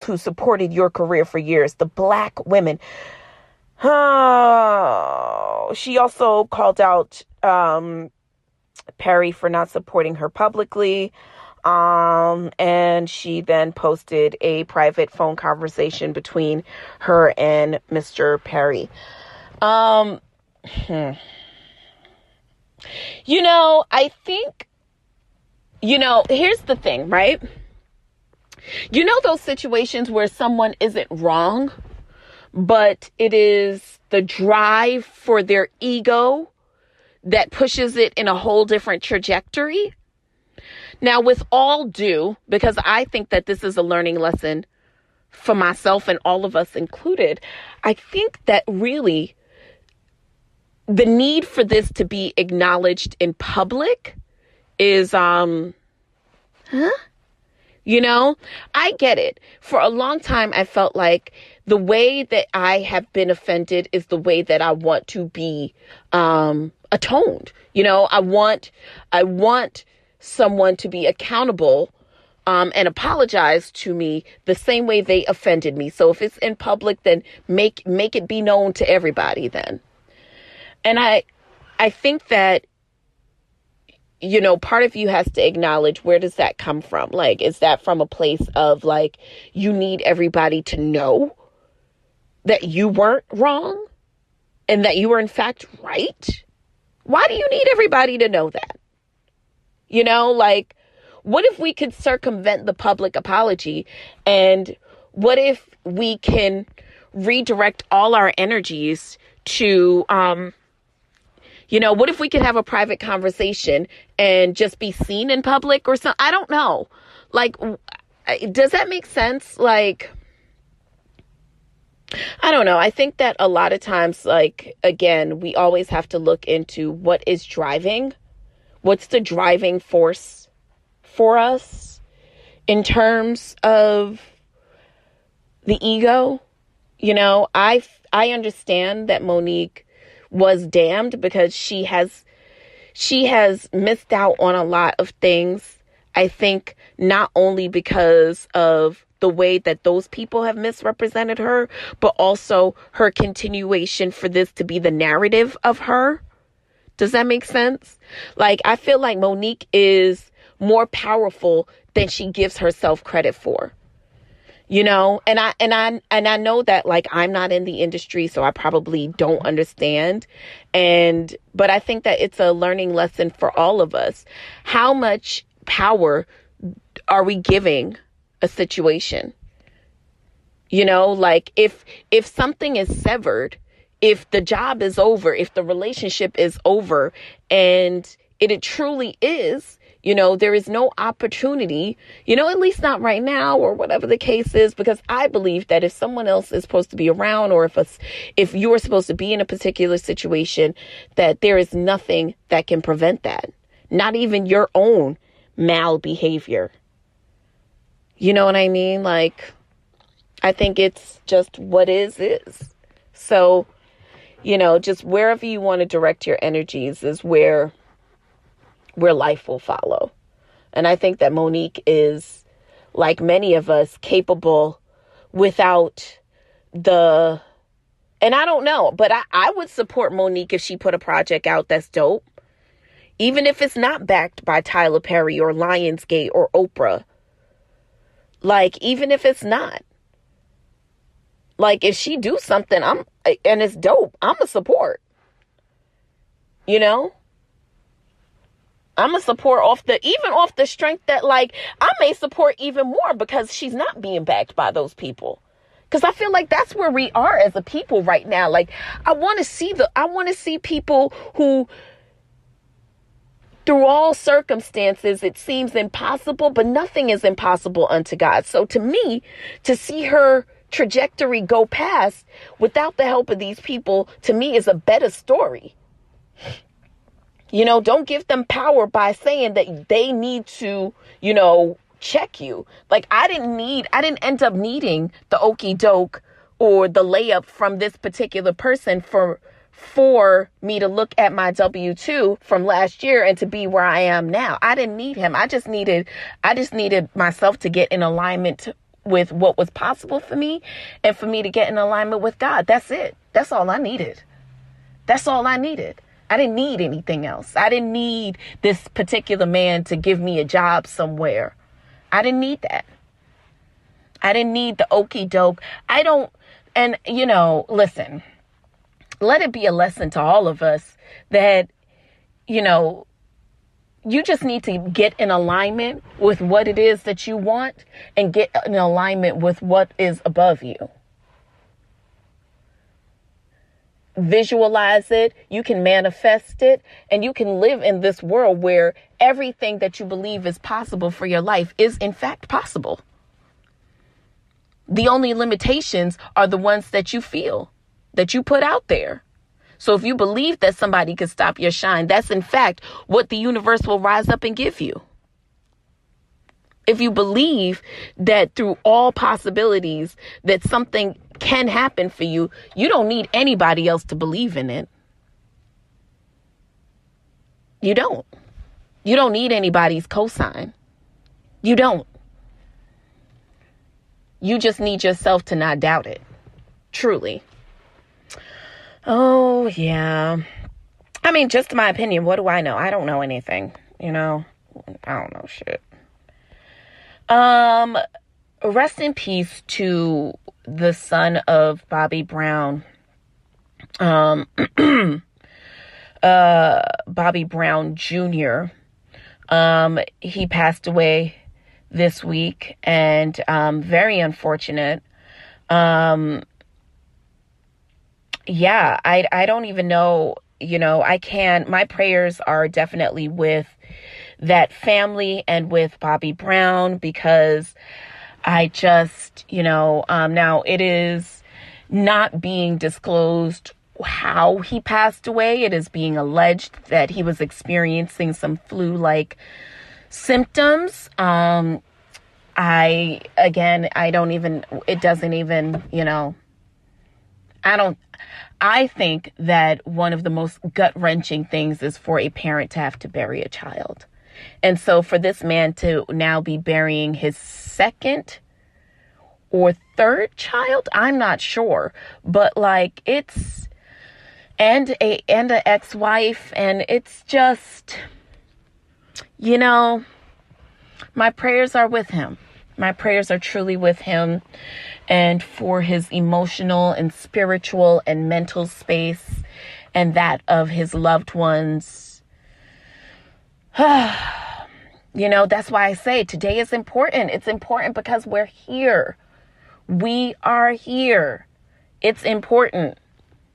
who supported your career for years, the Black women. Oh, she also called out Perry for not supporting her publicly. And she then posted a private phone conversation between her and Mr. Perry. I think, here's the thing, right? Those situations where someone isn't wrong, but it is the drive for their ego that pushes it in a whole different trajectory. Now, with all due, because I think that this is a learning lesson for myself and all of us included, I think that really the need for this to be acknowledged in public is, I get it. For a long time, I felt like the way that I have been offended is the way that I want to be atoned. I want someone to be accountable and apologize to me the same way they offended me. So if it's in public, then make it be known to everybody then. And I think that, part of you has to acknowledge, where does that come from? Like, is that from a place of like, you need everybody to know that you weren't wrong and that you were in fact right? Why do you need everybody to know that? What if we could circumvent the public apology? And what if we can redirect all our energies to, what if we could have a private conversation and just be seen in public or something? I don't know. Does that make sense? I don't know. I think that a lot of times, again, we always have to look into what is driving. What's the driving force for us in terms of the ego? I understand that Monique was damned because she has missed out on a lot of things. I think not only because of the way that those people have misrepresented her, but also her continuation for this to be the narrative of her. Does that make sense? I feel like Monique is more powerful than she gives herself credit for. And I know that I'm not in the industry, so I probably don't understand. But I think that it's a learning lesson for all of us. How much power are we giving a situation? If something is severed, if the job is over, if the relationship is over, and it truly is, there is no opportunity, at least not right now or whatever the case is, because I believe that if someone else is supposed to be around, or if you're supposed to be in a particular situation, that there is nothing that can prevent that. Not even your own malbehavior. You know what I mean? I think it's just what is. So, just wherever you want to direct your energies is where life will follow. And I think that Monique is, like many of us, capable without and I don't know, but I would support Monique if she put a project out that's dope. Even if it's not backed by Tyler Perry or Lionsgate or Oprah. Even if it's not. If she do something, and it's dope, I'm a support. I'm a support off the strength that I may support even more because she's not being backed by those people. Because I feel like that's where we are as a people right now. I want to see people who, through all circumstances, it seems impossible, but nothing is impossible unto God. So to me, to see her trajectory go past without the help of these people, to me, is a better story. Don't give them power by saying that they need to, check you. I didn't end up needing the okie doke or the layup from this particular person for me to look at my W-2 from last year and to be where I am now. I didn't need him. I just needed myself to get in alignment with what was possible for me and for me to get in alignment with God. That's it. That's all I needed. That's all I needed. I didn't need anything else. I didn't need this particular man to give me a job somewhere. I didn't need that. I didn't need the okey doke. And listen, let it be a lesson to all of us that, you just need to get in alignment with what it is that you want and get in alignment with what is above you. Visualize it, you can manifest it, and you can live in this world where everything that you believe is possible for your life is in fact possible. The only limitations are the ones that you feel, that you put out there. So if you believe that somebody could stop your shine, that's in fact what the universe will rise up and give you. If you believe that through all possibilities that something can happen for you, you don't need anybody else to believe in it. You don't. You don't need anybody's cosign. You don't. You just need yourself to not doubt it. Truly. Oh, yeah. I mean, just my opinion. What do I know? I don't know anything. I don't know shit. Rest in peace to the son of Bobby Brown. Bobby Brown Jr. He passed away this week, and very unfortunate. I don't even know, my prayers are definitely with that family and with Bobby Brown, because I just, now it is not being disclosed how he passed away. It is being alleged that he was experiencing some flu-like symptoms. It doesn't even, I think that one of the most gut-wrenching things is for a parent to have to bury a child. And so for this man to now be burying his second or third child, I'm not sure, but and a ex-wife, and it's just, my prayers are with him. My prayers are truly with him and for his emotional and spiritual and mental space and that of his loved ones. That's why I say today is important. It's important because we're here. We are here. It's important.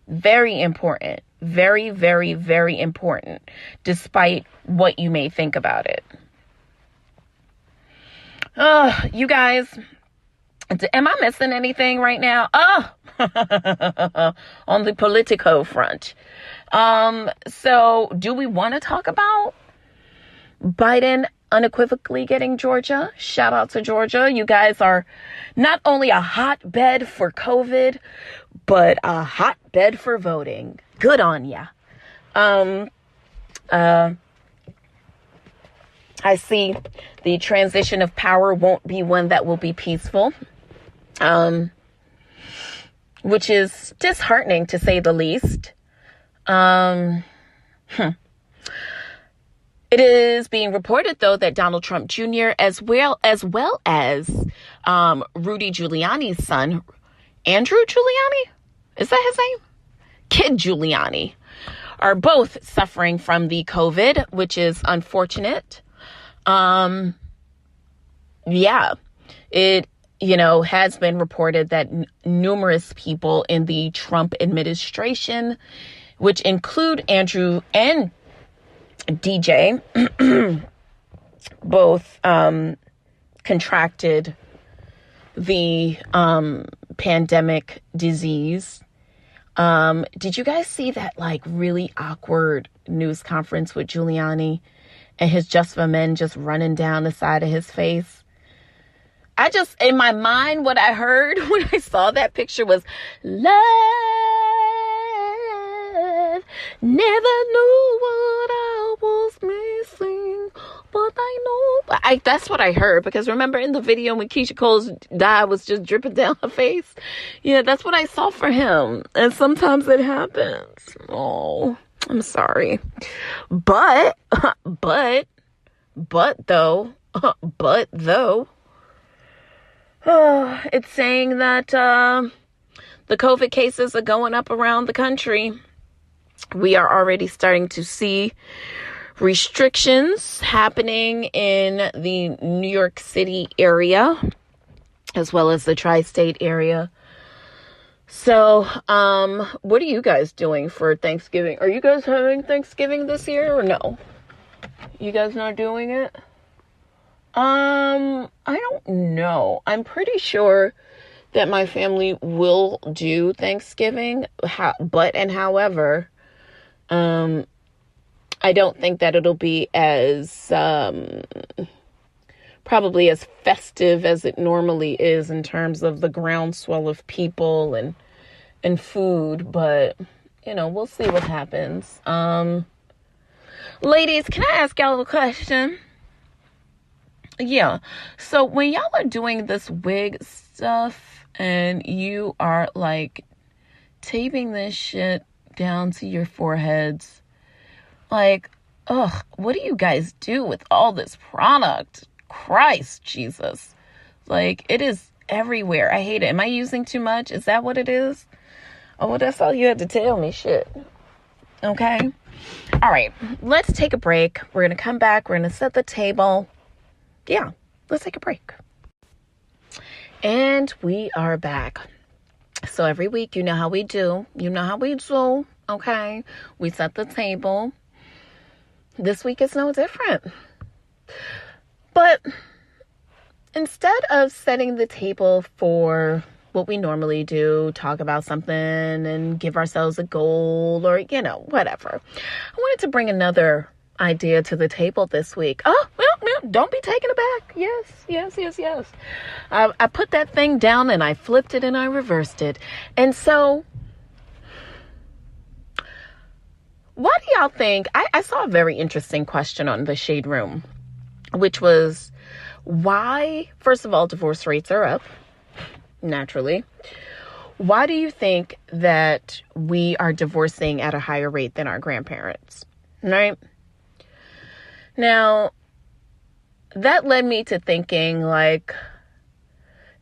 Very important. Very, very, very important, despite what you may think about it. You guys, am I missing anything right now? On the Politico front. So do we want to talk about Biden unequivocally getting Georgia? Shout out to Georgia. You guys are not only a hotbed for COVID, but a hotbed for voting. Good on ya. I see the transition of power won't be one that will be peaceful, which is disheartening to say the least. It is being reported, though, that Donald Trump Jr. as well as Rudy Giuliani's son, Andrew Giuliani, is that his name? Kid Giuliani, are both suffering from the COVID, which is unfortunate. It, has been reported that numerous people in the Trump administration, which include Andrew and DJ, both, contracted the, pandemic disease. Did you guys see that really awkward news conference with Giuliani and his Just for Men just running down the side of his face? In my mind, what I heard when I saw that picture was, love, never knew what I was missing, but I know. That's what I heard, because remember in the video when Keisha Cole's dye was just dripping down her face? Yeah, that's what I saw for him. And sometimes it happens. Oh, I'm sorry. But though, it's saying that the COVID cases are going up around the country. We are already starting to see restrictions happening in the New York City area, as well as the tri-state area. So, what are you guys doing for Thanksgiving? Are you guys having Thanksgiving this year or no? You guys not doing it? I don't know. I'm pretty sure that my family will do Thanksgiving, however, I don't think that it'll be as, probably as festive as it normally is in terms of the groundswell of people and food, but, we'll see what happens. Ladies, can I ask y'all a question? Yeah. So when y'all are doing this wig stuff and you are like taping this shit down to your foreheads, like, what do you guys do with all this product? Christ Jesus. Like, it is everywhere. I hate it. Am I using too much? Is that what it is? Oh, well, that's all you had to tell me. Shit. Okay. All right. Let's take a break. We're going to come back. We're going to set the table. Yeah. Let's take a break. And we are back. So every week, you know how we do. Okay. We set the table. This week is no different. But instead of setting the table for what we normally do, talk about something and give ourselves a goal or, whatever, I wanted to bring another idea to the table this week. Oh, well, don't be taken aback. Yes. I put that thing down and I flipped it and I reversed it. And so, what do y'all think? I saw a very interesting question on the Shade Room, which was, why, first of all, divorce rates are up, naturally. Why do you think that we are divorcing at a higher rate than our grandparents? Right? Now, that led me to thinking, like,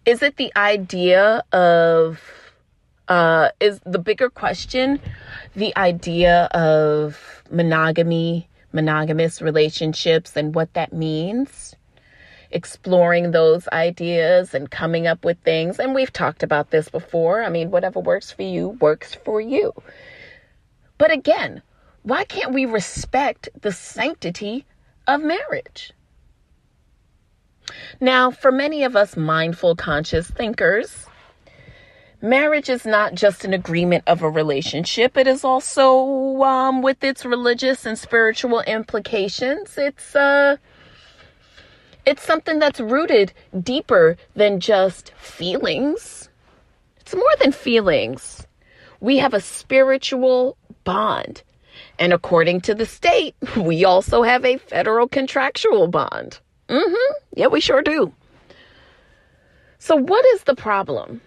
is it the idea of, is the bigger question the idea of monogamous relationships and what that means? Exploring those ideas and coming up with things. And we've talked about this before. I mean, whatever works for you, works for you. But again, why can't we respect the sanctity of marriage? Now, for many of us mindful, conscious thinkers, marriage is not just an agreement of a relationship. It is also, with its religious and spiritual implications, it's something that's rooted deeper than just feelings. It's more than feelings. We have a spiritual bond. And according to the state, we also have a federal contractual bond. Yeah, we sure do. So what is the problem?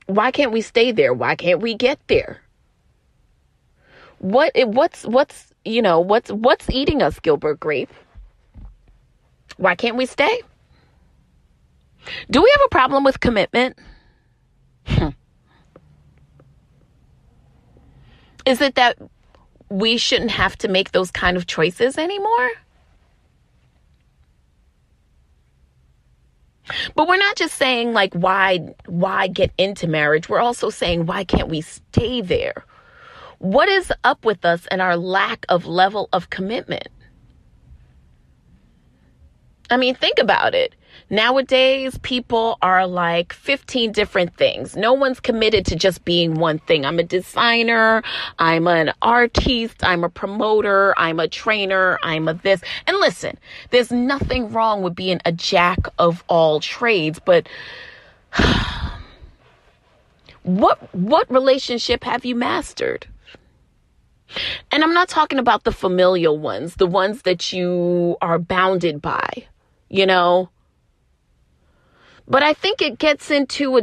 Why can't we stay there? Why can't we get there? What's eating us, Gilbert Grape? Why can't we stay? Do we have a problem with commitment? Is it that we shouldn't have to make those kind of choices anymore? But we're not just saying, like, why get into marriage? We're also saying, why can't we stay there? What is up with us and our lack of level of commitment? I mean, think about it. Nowadays, people are like 15 different things. No one's committed to just being one thing. I'm a designer. I'm an artiste. I'm a promoter. I'm a trainer. I'm a this. And listen, there's nothing wrong with being a jack of all trades. But what relationship have you mastered? And I'm not talking about the familial ones, the ones that you are bounded by, you know. But I think it gets into a